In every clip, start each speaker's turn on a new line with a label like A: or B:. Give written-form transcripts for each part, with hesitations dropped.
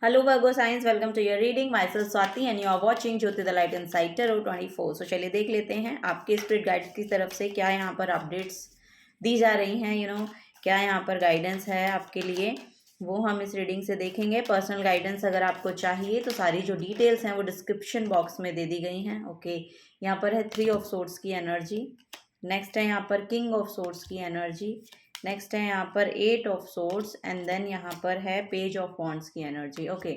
A: Hello Virgo signs, welcome to your reading. Myself Swati and you are watching Jyoti the Light Inside Tarot 24. So चलिए देख लेते हैं आपके spirit guides की तरफ से क्या यहाँ पर अपडेट्स दी जा रही हैं, क्या यहाँ पर गाइडेंस है आपके लिए, वो हम इस रीडिंग से देखेंगे। पर्सनल गाइडेंस अगर आपको चाहिए तो सारी जो डिटेल्स हैं वो डिस्क्रिप्शन बॉक्स में दे दी गई हैं। ओके, यहाँ पर है 3 ऑफ सोर्ड्स की एनर्जी, नेक्स्ट है यहाँ पर किंग ऑफ सोर्ड्स की एनर्जी, नेक्स्ट है यहाँ पर 8 ऑफ सोर्ड्स एंड देन यहाँ पर है पेज ऑफ वॉन्ड्स की एनर्जी। ओके,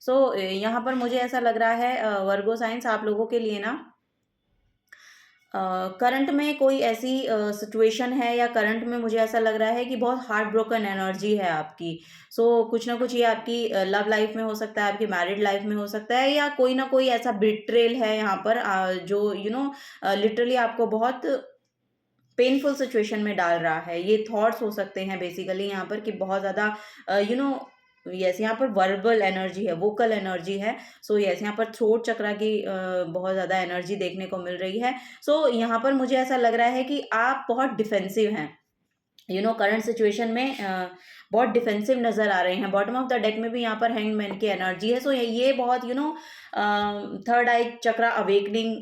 A: सो यहाँ पर मुझे ऐसा लग रहा है वर्गो साइंस आप लोगों के लिए ना करंट में कोई ऐसी सिचुएशन है या करंट में मुझे ऐसा लग रहा है कि बहुत हार्ट ब्रोकन एनर्जी है आपकी। सो कुछ ना कुछ ये आपकी लव लाइफ में हो सकता है, आपकी मैरिड लाइफ में हो सकता है, या कोई ना कोई ऐसा बिट्रेल है यहाँ पर जो लिटरली आपको बहुत पेनफुल सिचुएशन में डाल रहा है। ये थॉट्स हो सकते हैं बेसिकली यहाँ पर कि बहुत ज़्यादा यस यहाँ पर वर्बल एनर्जी है, वोकल एनर्जी है। सो यस यहाँ पर थ्रोट चक्रा की बहुत ज़्यादा एनर्जी देखने को मिल रही है। सो यहाँ पर मुझे ऐसा लग रहा है कि आप बहुत डिफेंसिव हैं, करंट सिचुएशन में बहुत डिफेंसिव नज़र आ रहे हैं। बॉटम ऑफ द डेक में भी यहाँ पर हैंगमैन की एनर्जी है। सो ये बहुत थर्ड आई चक्रा अवेकनिंग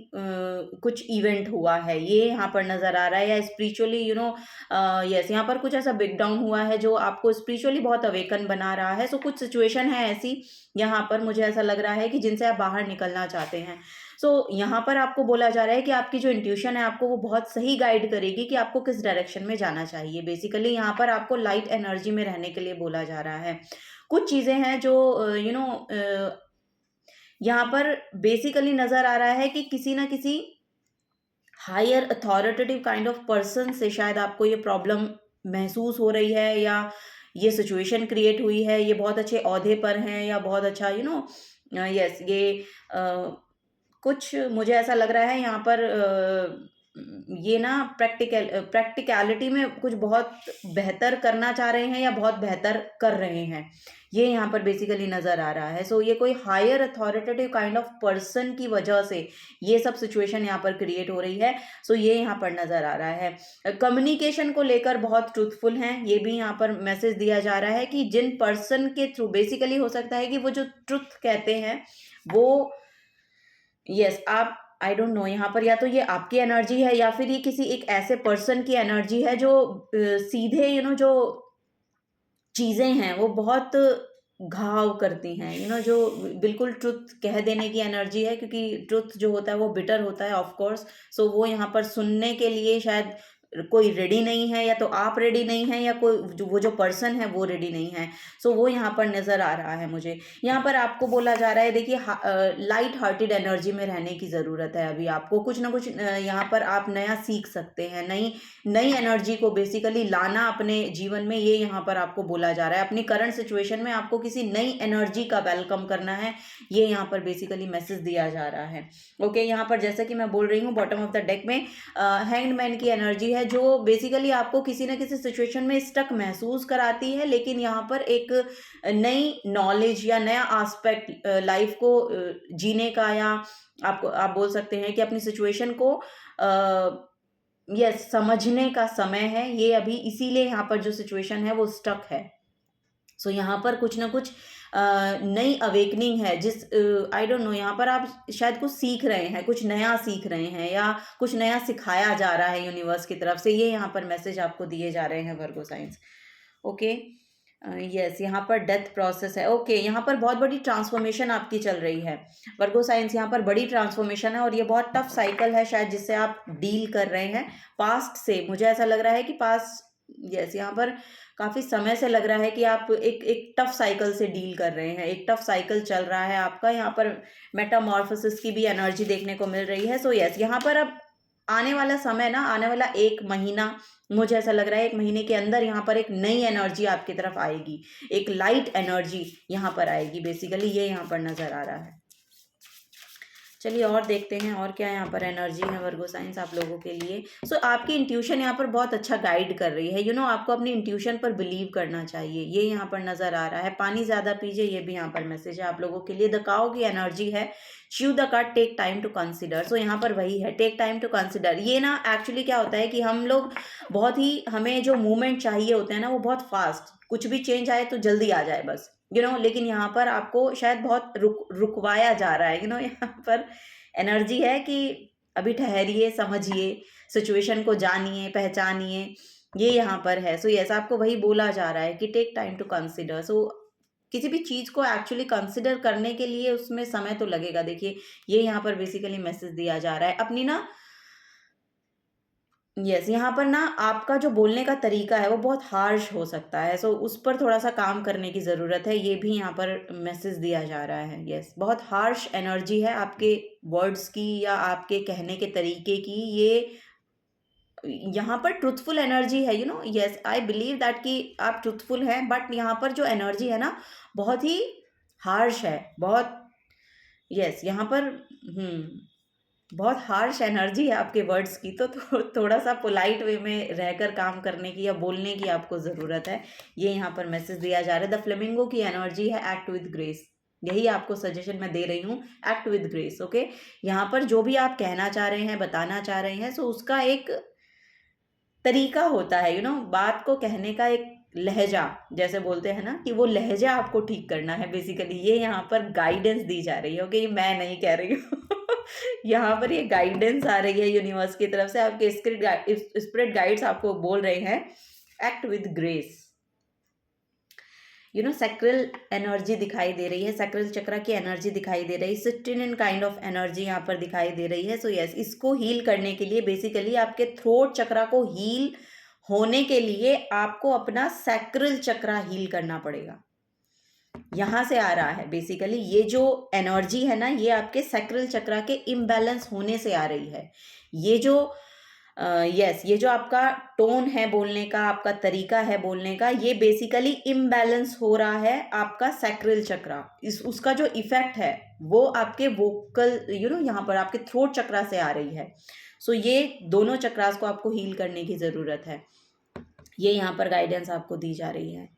A: कुछ इवेंट हुआ है, ये यहाँ पर नज़र आ रहा है, या स्पिरिचुअली यस यहाँ पर कुछ ऐसा ब्रेक डाउन हुआ है जो आपको स्पिरिचुअली बहुत अवेकन बना रहा है। सो कुछ सिचुएशन है ऐसी यहाँ पर मुझे ऐसा लग रहा है कि जिनसे आप बाहर निकलना चाहते हैं। सो यहाँ पर आपको बोला जा रहा है कि आपकी जो इंट्यूशन है आपको वो बहुत सही गाइड करेगी कि आपको किस डायरेक्शन में जाना चाहिए। बेसिकली यहाँ पर आपको लाइट एनर्जी में रहने के लिए बोला जा रहा है। कुछ चीज़ें हैं जो यहाँ पर बेसिकली नज़र आ रहा है कि किसी ना किसी higher authoritative kind of person से शायद आपको ये प्रॉब्लम महसूस हो रही है, या ये सिचुएशन क्रिएट हुई है। ये बहुत अच्छे ओहदे पर हैं या बहुत अच्छा यस ये कुछ मुझे ऐसा लग रहा है यहाँ पर ये ना प्रैक्टिकलिटी में कुछ बहुत बेहतर करना चाह रहे हैं या बहुत बेहतर कर रहे हैं, ये यहाँ पर बेसिकली नज़र आ रहा है। सो ये कोई higher authoritative kind of person की वजह से ये सब सिचुएशन यहाँ पर क्रिएट हो रही है। सो ये यहाँ पर नज़र आ रहा है। कम्युनिकेशन को लेकर बहुत ट्रूथफुल हैं, ये भी यहाँ पर मैसेज दिया जा रहा है कि जिन पर्सन के थ्रू बेसिकली हो सकता है कि वो जो ट्रुथ कहते हैं वो यस आप आई डोंट नो यहाँ पर या तो ये आपकी एनर्जी है या फिर ये किसी एक ऐसे पर्सन की एनर्जी है जो सीधे जो चीज़ें हैं वो बहुत घाव करती हैं, जो बिल्कुल ट्रुथ कह देने की एनर्जी है, क्योंकि ट्रुथ जो होता है वो बिटर होता है ऑफ कोर्स। सो वो यहाँ पर सुनने के लिए शायद कोई रेडी नहीं है, या तो आप रेडी नहीं हैं या वो जो पर्सन है वो रेडी नहीं है। सो वो यहाँ पर नज़र आ रहा है मुझे। यहाँ पर आपको बोला जा रहा है देखिए लाइट हार्टेड एनर्जी में रहने की ज़रूरत है। अभी आपको कुछ ना कुछ यहाँ पर आप नया सीख सकते हैं, नई एनर्जी को बेसिकली लाना अपने जीवन में, ये यहाँ पर आपको बोला जा रहा है। अपनी करंट सिचुएशन में आपको किसी नई एनर्जी का वेलकम करना है, ये यहाँ पर बेसिकली मैसेज दिया जा रहा है। ओके, यहाँ पर जैसा कि मैं बोल रही हूँ बॉटम ऑफ द डेक में हैंग्ड की एनर्जी है जो बेसिकली आपको किसी ना किसी सिचुएशन में स्टक महसूस कराती है, लेकिन यहाँ पर एक नई नॉलेज या नया आस्पेक्ट लाइफ को जीने का, या आप बोल सकते हैं कि अपनी सिचुएशन को यस समझने का समय है ये अभी, इसीलिए यहाँ पर जो सिचुएशन है वो स्टक है। सो यहाँ पर कुछ ना कुछ नई अवेकनिंग है, जिस आई डोंट नो यहाँ पर आप शायद कुछ सीख रहे हैं, कुछ नया सीख रहे हैं, या कुछ नया सिखाया जा रहा है यूनिवर्स की तरफ से, ये यहाँ पर मैसेज आपको दिए जा रहे हैं वर्गो साइंस। ओके यस यहाँ पर डेथ प्रोसेस है। ओके यहाँ पर बहुत बड़ी ट्रांसफॉर्मेशन आपकी चल रही है वर्गो साइंस, यहाँ पर बड़ी ट्रांसफॉर्मेशन है और ये बहुत टफ साइकिल है शायद जिससे आप डील कर रहे हैं पास्ट से। मुझे ऐसा लग रहा है कि पास्ट यस यहाँ पर काफ़ी समय से लग रहा है कि आप एक टफ साइकिल से डील कर रहे हैं, एक टफ साइकिल चल रहा है आपका। यहाँ पर मेटामॉर्फोसिस की भी एनर्जी देखने को मिल रही है। सो यस यहाँ पर अब आने वाला समय ना, आने वाला 1 महीना, मुझे ऐसा लग रहा है 1 महीने के अंदर यहाँ पर एक नई एनर्जी आपकी तरफ आएगी, एक लाइट एनर्जी यहाँ पर आएगी बेसिकली, ये यहाँ पर नज़र आ रहा है। चलिए और देखते हैं और क्या यहाँ पर एनर्जी है वर्गो साइंस आप लोगों के लिए। सो आपकी इंट्यूशन यहाँ पर बहुत अच्छा गाइड कर रही है। आपको अपनी इंट्यूशन पर बिलीव करना चाहिए, ये यहाँ पर नज़र आ रहा है। पानी ज़्यादा पीजिए, ये भी यहाँ पर मैसेज है आप लोगों के लिए। द काउ की एनर्जी है, chew the card, take time to consider. So यहाँ पर वही है, टेक टाइम टू कंसिडर। ये ना एक्चुअली क्या होता है कि हम लोग बहुत ही, हमें जो मूवमेंट चाहिए होते हैं ना वो बहुत फास्ट, कुछ भी चेंज आए तो जल्दी आ जाए बस, लेकिन यहाँ पर आपको शायद बहुत रुकवाया जा रहा है, यहाँ पर एनर्जी है कि अभी ठहरिए, समझिए, सिचुएशन को जानिए, पहचानिए, ये यहाँ पर है। सो यस, आपको वही बोला जा रहा है कि टेक टाइम टू कंसिडर। सो किसी भी चीज़ को एक्चुअली कंसिडर करने के लिए उसमें समय तो लगेगा। देखिए, ये यहाँ पर बेसिकली मैसेज दिया जा रहा है अपनी ना, यस, यहाँ पर ना आपका जो बोलने का तरीका है वो बहुत हार्श हो सकता है। सो उस पर थोड़ा-सा काम करने की ज़रूरत है, ये भी यहाँ पर मैसेज दिया जा रहा है। यस, बहुत हार्श एनर्जी है आपके वर्ड्स की या आपके कहने के तरीके की। ये यहाँ पर ट्रुथफुल एनर्जी है, यस, आई बिलीव दैट कि आप ट्रुथफुल हैं, बट यहाँ पर जो एनर्जी है ना, बहुत ही हार्श है, बहुत, यस, यहाँ पर बहुत हार्श एनर्जी है आपके वर्ड्स की। तो थोड़ा-सा पोलाइट वे में रहकर काम करने की या बोलने की आपको ज़रूरत है। ये यहाँ पर मैसेज दिया जा रहा है। द फ्लेमिंगो की एनर्जी है एक्ट विद ग्रेस। यही आपको सजेशन मैं दे रही हूँ, एक्ट विद ग्रेस, ओके? यहाँ पर जो भी आप कहना चाह रहे हैं, बताना चाह रहे हैं, सो उसका एक तरीका होता है, बात को कहने का एक लहजा, जैसे बोलते हैं ना कि वो लहजा आपको ठीक करना है बेसिकली। ये यहाँ पर गाइडेंस दी जा रही है, ओके? ये मैं नहीं कह रही हूँ। यहाँ पर ये गाइडेंस आ रही है यूनिवर्स की तरफ से, आपके स्पिरिट गाइड्स आपको बोल रहे हैं, act with grace. Sacral energy दिखाई दे रही है, सैक्रल चक्र की एनर्जी दिखाई दे रही है, सिस्टिन काइंड ऑफ एनर्जी यहाँ पर दिखाई दे रही है। सो यस, इसको हील करने के लिए बेसिकली आपके थ्रोट चक्र को हील होने के लिए आपको अपना सैक्रल चक्र हील करना पड़ेगा। यहाँ से आ रहा है बेसिकली, ये जो एनर्जी है ना, ये आपके सैक्रल चक्र के इम्बैलेंस होने से आ रही है। ये जो यस, ये जो आपका टोन है बोलने का, आपका तरीका है बोलने का, ये बेसिकली इम्बैलेंस हो रहा है आपका सैक्रल चक्र। उसका जो इफेक्ट है वो आपके वोकल, यहाँ पर आपके थ्रोट चक्र से आ रही है। सो ये दोनों चक्रास को आपको हील करने की ज़रूरत है। ये यहाँ पर गाइडेंस आपको दी जा रही है।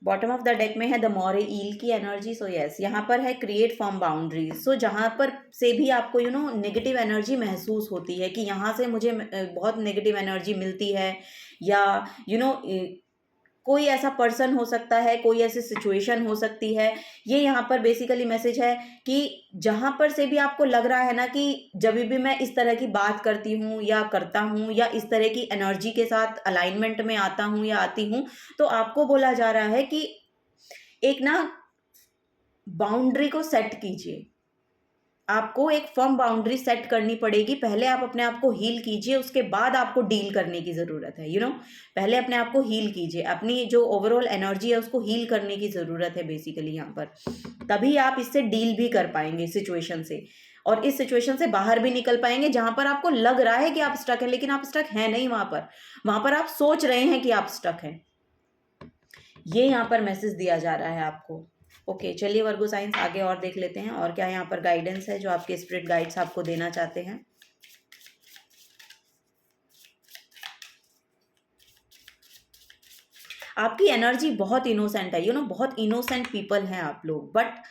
A: बॉटम ऑफ द डेक में है द मोरे ईल की एनर्जी। सो यस, यहाँ पर है क्रिएट फॉर्म बाउंड्रीज। सो जहाँ पर से भी आपको नेगेटिव एनर्जी महसूस होती है कि यहाँ से मुझे बहुत नेगेटिव एनर्जी मिलती है, या कोई ऐसा पर्सन हो सकता है, कोई ऐसी सिचुएशन हो सकती है। ये यहाँ पर बेसिकली मैसेज है कि जहाँ पर से भी आपको लग रहा है ना कि जब भी मैं इस तरह की बात करती हूँ या करता हूँ या इस तरह की एनर्जी के साथ अलाइनमेंट में आता हूँ या आती हूँ, तो आपको बोला जा रहा है कि एक ना बाउंड्री को सेट कीजिए। आपको एक फर्म बाउंड्री सेट करनी पड़ेगी। पहले आप अपने आप को हील कीजिए, उसके बाद आपको डील करने की ज़रूरत है। पहले अपने आप को हील कीजिए, अपनी जो ओवरऑल एनर्जी है उसको हील करने की ज़रूरत है बेसिकली यहाँ पर। तभी आप इससे डील भी कर पाएंगे सिचुएशन से, और इस सिचुएशन से बाहर भी निकल पाएंगे जहाँ पर आपको लग रहा है कि आप स्टक हैं, लेकिन आप स्टक हैं नहीं वहाँ पर आप सोच रहे हैं कि आप स्टक हैं। ये यहाँ पर मैसेज दिया जा रहा है आपको। ओके, चलिए वर्गो साइंस आगे और देख लेते हैं और क्या यहाँ पर गाइडेंस है जो आपके स्पिरिट गाइड्स आपको देना चाहते हैं। आपकी एनर्जी बहुत इनोसेंट है, बहुत इनोसेंट पीपल हैं आप लोग, बट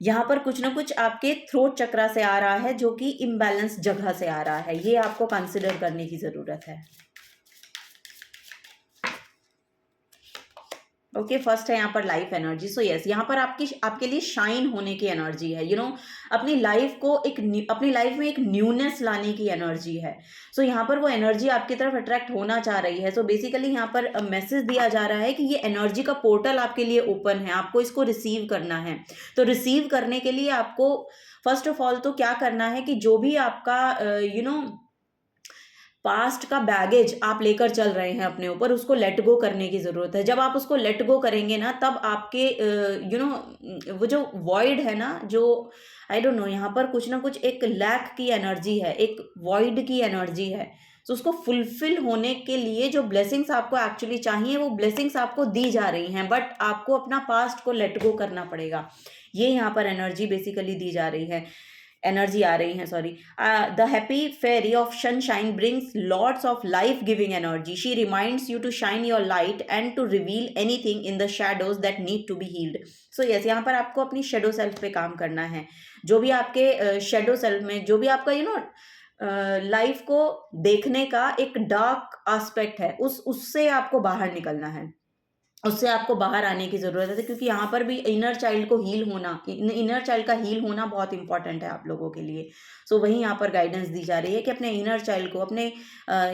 A: यहाँ पर कुछ ना कुछ आपके थ्रोट चक्र से आ रहा है जो कि इम्बैलेंस जगह से आ रहा है। ये आपको कंसिडर करने की ज़रूरत है। ओके, फर्स्ट है यहाँ पर लाइफ एनर्जी। सो यस, यहाँ पर आपके लिए शाइन होने की एनर्जी है। अपनी लाइफ को अपनी लाइफ में एक न्यूनेस लाने की एनर्जी है। सो यहाँ पर वो एनर्जी आपकी तरफ अट्रैक्ट होना चाह रही है। सो बेसिकली यहाँ पर मैसेज दिया जा रहा है कि ये एनर्जी का पोर्टल आपके लिए ओपन है, आपको इसको रिसीव करना है। तो रिसीव करने के लिए आपको फर्स्ट ऑफ ऑल तो क्या करना है कि जो भी आपका पास्ट का बैगेज आप लेकर चल रहे हैं अपने ऊपर, उसको लेट गो करने की ज़रूरत है। जब आप उसको लेट गो करेंगे ना, तब आपके वो जो वॉइड है ना, जो आई डोंट नो, यहाँ पर कुछ ना कुछ एक लैक की एनर्जी है, एक वॉइड की एनर्जी है। तो उसको फुलफिल होने के लिए जो ब्लेसिंग्स आपको एक्चुअली चाहिए, वो ब्लेसिंग्स आपको दी जा रही हैं, बट आपको अपना पास्ट को लेट गो करना पड़ेगा। ये यहाँ पर एनर्जी बेसिकली दी जा रही है, एनर्जी आ रही है, sorry. The happy fairy of sunshine brings lots of life giving energy. She reminds you to shine your light and to reveal anything in the shadows that need to be healed. So yes, यहाँ पर आपको अपनी shadow self पे काम करना है। जो भी आपके शेडो सेल्फ में, जो भी आपका लाइफ को देखने का एक डार्क एस्पेक्ट है, उससे आपको बाहर निकलना है। उससे आपको बाहर आने की ज़रूरत है, क्योंकि यहाँ पर भी इनर चाइल्ड को हील होना, इनर चाइल्ड का हील होना बहुत इंपॉर्टेंट है आप लोगों के लिए। सो वही यहाँ पर गाइडेंस दी जा रही है कि अपने इनर चाइल्ड को अपने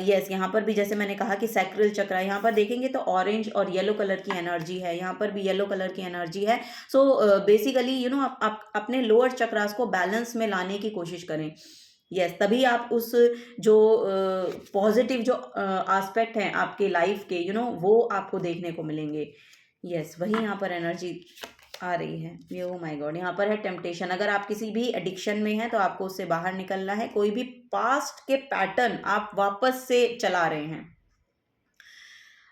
A: यस, यहाँ पर भी जैसे मैंने कहा कि सैक्रल चक्र, यहाँ पर देखेंगे तो ऑरेंज और येलो कलर की एनर्जी है, यहाँ पर भी येलो कलर की एनर्जी है। सो बेसिकली आप अपने लोअर चक्रास को बैलेंस में लाने की कोशिश करें। यस, तभी आप उस जो पॉजिटिव जो एस्पेक्ट हैं आपके लाइफ के वो आपको देखने को मिलेंगे। यस, वही यहाँ पर एनर्जी आ रही है। ये ओ माय गॉड, यहाँ पर है टेम्पटेशन। अगर आप किसी भी एडिक्शन में हैं तो आपको उससे बाहर निकलना है। कोई भी पास्ट के पैटर्न आप वापस से चला रहे हैं,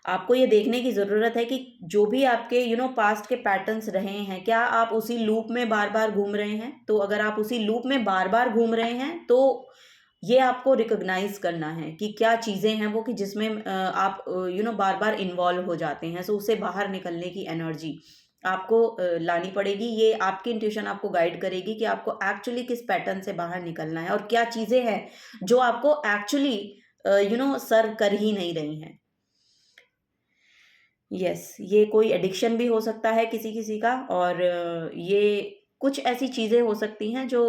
A: आपको ये देखने की ज़रूरत है कि जो भी आपके पास्ट के पैटर्न्स रहे हैं, क्या आप उसी लूप में बार बार घूम रहे हैं। तो अगर आप उसी लूप में बार बार घूम रहे हैं तो ये आपको रिकॉग्नाइज करना है कि क्या चीज़ें हैं वो कि जिसमें आप बार बार इन्वॉल्व हो जाते हैं। सो उससे बाहर निकलने की एनर्जी आपको लानी पड़ेगी। ये आपकी इंट्यूशन आपको गाइड करेगी कि आपको एक्चुअली किस पैटर्न से बाहर निकलना है और क्या चीज़ें हैं जो आपको एक्चुअली सर्व कर ही नहीं रही हैं। यस, ये कोई एडिक्शन भी हो सकता है किसी किसी का, और ये कुछ ऐसी चीज़ें हो सकती हैं जो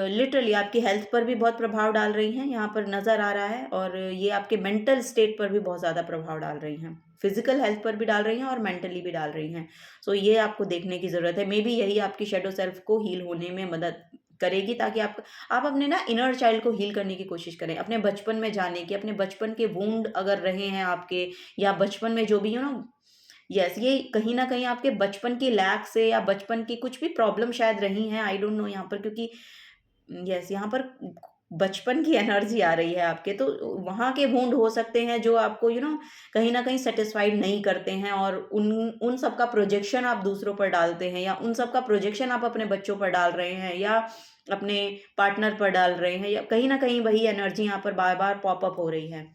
A: लिटरली आपकी हेल्थ पर भी बहुत प्रभाव डाल रही हैं, यहाँ पर नज़र आ रहा है। और ये आपके मेंटल स्टेट पर भी बहुत ज़्यादा प्रभाव डाल रही हैं, फिजिकल हेल्थ पर भी डाल रही हैं और मेंटली भी डाल रही हैं। सो ये आपको देखने की ज़रूरत है। मे बी यही आपकी शैडो सेल्फ को हील होने में मदद करेगी, ताकि आप अपने इनर चाइल्ड को हील करने की कोशिश करें, अपने बचपन में जाने की, अपने बचपन के वुंड अगर रहे हैं आपके, या बचपन में जो भी यस, ये कहीं न कहीं आपके बचपन की लैक से या बचपन की कुछ भी प्रॉब्लम शायद रही हैं, आई डोंट नो यहाँ पर, क्योंकि यस, यहाँ पर बचपन की एनर्जी आ रही है आपके, तो वहाँ के वुंड हो सकते हैं जो आपको कहीं न कहीं सैटिस्फाइड नहीं करते हैं, और उन उन सब का प्रोजेक्शन आप दूसरों पर डालते हैं, या उन सब का प्रोजेक्शन आप अपने बच्चों पर डाल रहे हैं, या अपने पार्टनर पर डाल रहे हैं, या कहीं न कहीं वही एनर्जी यहाँ पर बार-बार पॉप अप हो रही है।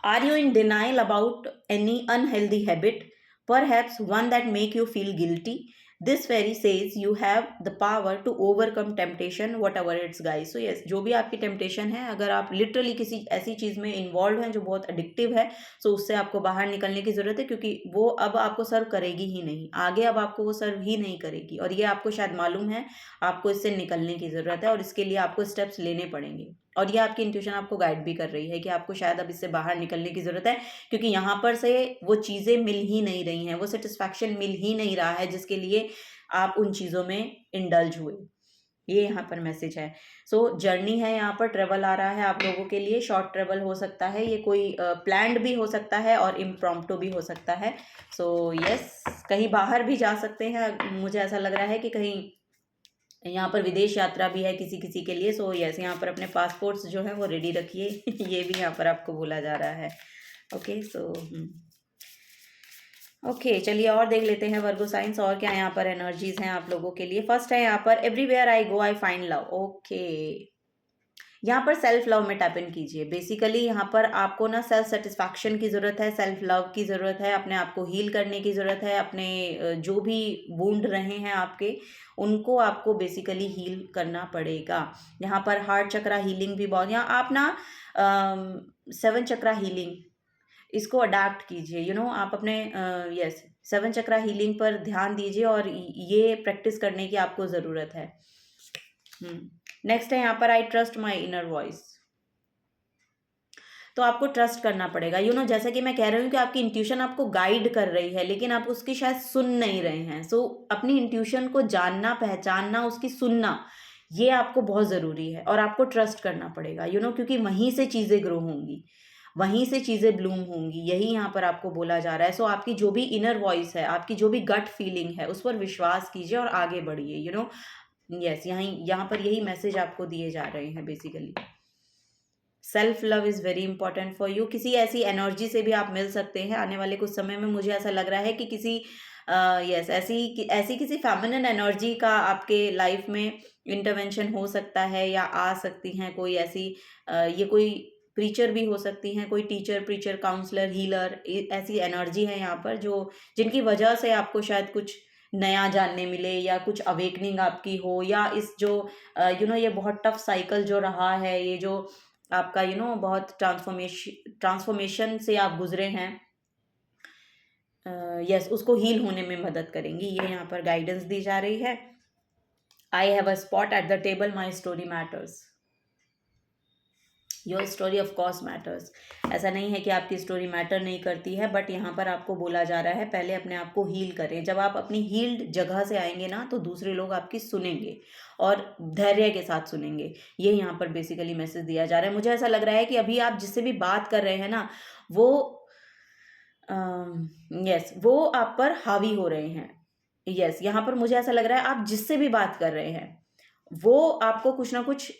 A: Are you in denial about any unhealthy habit, perhaps one that make you feel guilty? This fairy says you have the power to overcome temptation, whatever it's guys. So yes, जो भी आपकी temptation है, अगर आप literally किसी ऐसी चीज़ में involved हैं जो बहुत addictive है, so उससे आपको बाहर निकलने की ज़रूरत है, क्योंकि वो अब आपको सर्व करेगी ही नहीं, आगे अब आपको वो सर्व ही नहीं करेगी, और ये आपको शायद मालूम है। आपको इससे निकलने की ज़रूरत है और इसके लिए आपको स्टेप्स लेने पड़ेंगे, और ये आपकी इंट्यूशन आपको गाइड भी कर रही है कि आपको शायद अब इससे बाहर निकलने की ज़रूरत है, क्योंकि यहाँ पर से वो चीज़ें मिल ही नहीं रही हैं, वो सेटिस्फैक्शन मिल ही नहीं रहा है जिसके लिए आप उन चीज़ों में इंडल्ज हुए। ये यहाँ पर मैसेज है। सो जर्नी है, यहाँ पर ट्रेवल आ रहा है आप लोगों के लिए। शॉर्ट ट्रेवल हो सकता है, ये कोई प्लान्ड भी हो सकता है और इम्प्रॉम्प्टू भी हो सकता है। सो यस, कहीं बाहर भी जा सकते हैं। मुझे ऐसा लग रहा है कि कहीं यहाँ पर विदेश यात्रा भी है किसी किसी के लिए। सो यस, यहाँ पर अपने पासपोर्ट्स जो हैं वो रेडी रखिए। ये भी यहाँ पर आपको बोला जा रहा है। ओके, सो ओके, चलिए और देख लेते हैं वर्गो साइंस, और क्या यहाँ पर एनर्जीज हैं आप लोगों के लिए। फर्स्ट है यहाँ पर everywhere I go I find love. Okay, यहाँ पर सेल्फ लव में टैप इन कीजिए। बेसिकली यहाँ पर आपको सेल्फ सेटिस्फैक्शन की ज़रूरत है, सेल्फ लव की ज़रूरत है, अपने आप को हील करने की ज़रूरत है। अपने जो भी वुंड रहे हैं आपके, उनको आपको बेसिकली हील करना पड़ेगा। यहाँ पर हार्ट चक्रा हीलिंग भी बहुत, यहाँ आप 7 चक्रा हीलिंग इसको अडैप्ट कीजिए। आप अपने यस 7 चक्रा हीलिंग पर ध्यान दीजिए, और ये प्रैक्टिस करने की आपको ज़रूरत है। नेक्स्ट है यहाँ पर I trust my inner voice. तो आपको ट्रस्ट करना पड़ेगा। जैसा कि मैं कह रही हूँ कि आपकी इंट्यूशन आपको गाइड कर रही है, लेकिन आप उसकी शायद सुन नहीं रहे हैं। सो अपनी इंट्यूशन को जानना, पहचानना, उसकी सुनना, ये आपको बहुत ज़रूरी है, और आपको ट्रस्ट करना पड़ेगा क्योंकि वहीं से चीज़ें ग्रो होंगी, वहीं से चीज़ें ब्लूम होंगी। यही यहाँ पर आपको बोला जा रहा है। सो आपकी जो भी इनर वॉइस है, आपकी जो भी गट फीलिंग है, उस पर विश्वास कीजिए और आगे बढ़िए। यस, यहाँ पर यही मैसेज आपको दिए जा रहे हैं। Basically self love is very important for you. किसी ऐसी एनर्जी से भी आप मिल सकते हैं आने वाले कुछ समय में। मुझे ऐसा लग रहा है कि किसी यस ऐसी किसी फेमिनिन एनर्जी का आपके लाइफ में इंटरवेंशन हो सकता है, या आ सकती हैं कोई ऐसी ये कोई प्रीचर भी हो सकती हैं, कोई टीचर, प्रीचर, काउंसलर, हीलर, ऐसी एनर्जी है यहाँ पर जिनकी वजह से आपको शायद कुछ नया जानने मिले, या कुछ अवेकनिंग आपकी हो, या इस जो ये बहुत टफ साइकिल जो रहा है, ये जो आपका बहुत ट्रांसफॉर्मेशन से आप गुजरे हैं, यस उसको हील होने में मदद करेंगी, ये यहाँ पर गाइडेंस दी जा रही है। I have a spot at the table, my story matters, your story of course matters. ऐसा नहीं है कि आपकी स्टोरी मैटर नहीं करती है, बट यहाँ पर आपको बोला जा रहा है पहले अपने आप को हील करें। जब आप अपनी हील्ड जगह से आएंगे ना, तो दूसरे लोग आपकी सुनेंगे और धैर्य के साथ सुनेंगे। ये यहाँ पर बेसिकली मैसेज दिया जा रहा है। मुझे ऐसा लग रहा है कि अभी आप जिससे भी बात कर रहे हैं ना, वो यस वो आप पर हावी हो रहे हैं। यस यहाँ पर मुझे ऐसा लग रहा है आप जिससे भी बात कर रहे हैं, वो आपको कुछ ना कुछ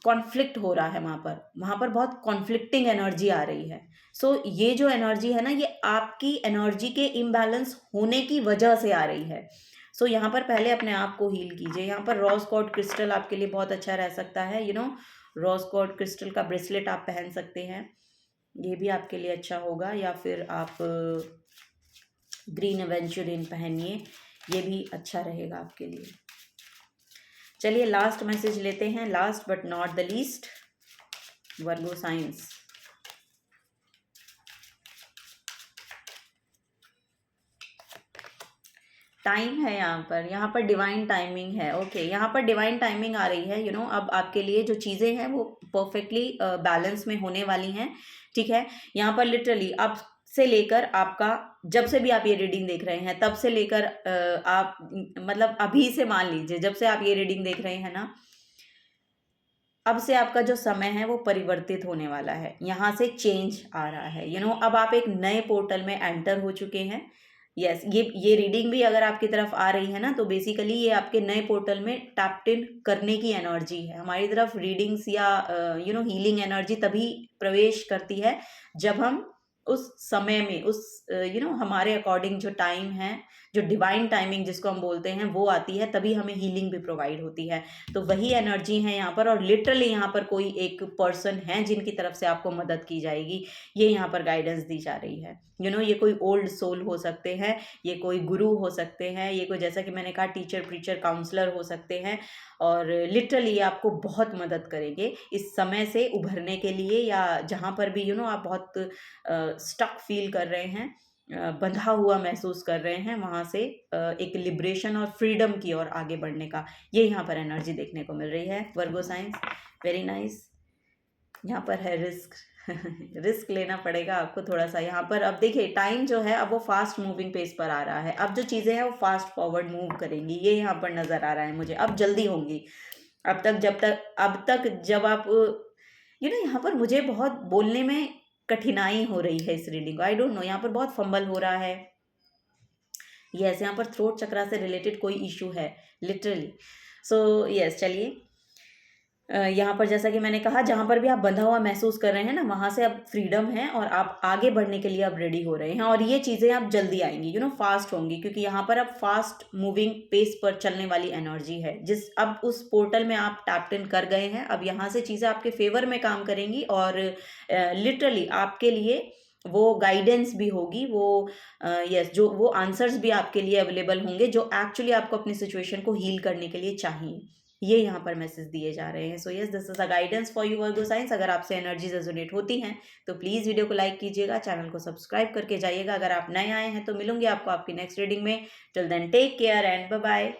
A: कॉन्फ्लिक्ट हो रहा है, वहाँ पर बहुत कॉन्फ्लिक्टिंग एनर्जी आ रही है। सो ये जो एनर्जी है ना, ये आपकी एनर्जी के इम्बैलेंस होने की वजह से आ रही है। सो यहाँ पर पहले अपने आप को हील कीजिए। यहाँ पर रोज कॉर्ड क्रिस्टल आपके लिए बहुत अच्छा रह सकता है। रोज कॉर्ड क्रिस्टल का ब्रेसलेट आप पहन सकते हैं, ये भी आपके लिए अच्छा होगा। या फिर आप ग्रीन एवेंचुरिन पहनिए, ये भी अच्छा रहेगा आपके लिए। चलिए लास्ट मैसेज लेते हैं, last but not the least, Virgo science. Time है यहाँ पर डिवाइन टाइमिंग है। ओके यहाँ पर डिवाइन टाइमिंग आ रही है। अब आपके लिए जो चीज़ें हैं वो परफेक्टली बैलेंस में होने वाली हैं। ठीक है, यहाँ पर लिटरली अब से लेकर आपका, जब से भी आप ये रीडिंग देख रहे हैं तब से लेकर आप मतलब अभी से मान लीजिए जब से आप ये रीडिंग देख रहे हैं ना, अब से आपका जो समय है वो परिवर्तित होने वाला है। यहाँ से चेंज आ रहा है। अब आप एक नए पोर्टल में एंटर हो चुके हैं। यस ये रीडिंग भी अगर आपकी तरफ आ रही है ना, तो बेसिकली ये आपके नए पोर्टल में टैप्ड इन करने की एनर्जी है। हमारी तरफ रीडिंग्स या हीलिंग एनर्जी तभी प्रवेश करती है जब हम उस समय में उस हमारे अकॉर्डिंग जो टाइम है, जो डिवाइन टाइमिंग जिसको हम बोलते हैं, वो आती है, तभी हमें हीलिंग भी प्रोवाइड होती है। तो वही एनर्जी है यहाँ पर। और लिटरली यहाँ पर कोई एक पर्सन है जिनकी तरफ से आपको मदद की जाएगी, ये यहाँ पर गाइडेंस दी जा रही है। ये कोई ओल्ड सोल हो सकते हैं, ये कोई गुरु हो सकते हैं, ये कोई जैसा कि मैंने कहा टीचर, प्रीचर, काउंसलर हो सकते हैं। और लिटरली आपको बहुत मदद करेंगे इस समय से उभरने के लिए, या जहाँ पर भी आप बहुत स्टक फील कर रहे हैं, बंधा हुआ महसूस कर रहे हैं, वहाँ से एक लिबरेशन और फ्रीडम की ओर आगे बढ़ने का ये यहाँ पर एनर्जी देखने को मिल रही है। वर्गो साइंस वेरी नाइस। यहाँ पर है रिस्क रिस्क लेना पड़ेगा आपको थोड़ा सा। यहाँ पर अब देखिए टाइम जो है अब वो फास्ट मूविंग पेस पर आ रहा है। अब जो चीज़ें हैं वो फास्ट फॉरवर्ड मूव करेंगी, ये यहाँ पर नज़र आ रहा है मुझे। अब जल्दी होंगी। अब तक जब आप यहाँ पर मुझे बहुत बोलने में कठिनाई हो रही है इस रीडिंग को। आई डोंट नो, यहाँ पर बहुत फंबल हो रहा है। यस यहाँ पर थ्रोट चक्रा से रिलेटेड कोई इशू है लिटरली। सो यस चलिए, यहाँ पर जैसा कि मैंने कहा, जहाँ पर भी आप बंधा हुआ महसूस कर रहे हैं ना, वहाँ से अब फ्रीडम है और आप आगे बढ़ने के लिए अब रेडी हो रहे हैं। और ये चीज़ें अब जल्दी आएंगी, फास्ट होंगी, क्योंकि यहाँ पर अब फास्ट मूविंग पेस पर चलने वाली एनर्जी है। अब उस पोर्टल में आप टैप्ड इन कर गए हैं, अब यहाँ से चीज़ें आपके फेवर में काम करेंगी और लिटरली आपके लिए वो गाइडेंस भी होगी, वो यस जो वो आंसर्स भी आपके लिए अवेलेबल होंगे जो एक्चुअली आपको अपनी सिचुएशन को हील करने के लिए चाहिए। ये यहाँ पर मैसेज दिए जा रहे हैं। So yes this is a guidance for you Virgo science. अगर आपसे एनर्जीज रेजोनेट होती हैं तो प्लीज़ वीडियो को लाइक कीजिएगा, चैनल को सब्सक्राइब करके जाइएगा। अगर आप नए आए हैं तो मिलूंगी आपको आपकी नेक्स्ट रीडिंग में। Till then take care and bye bye.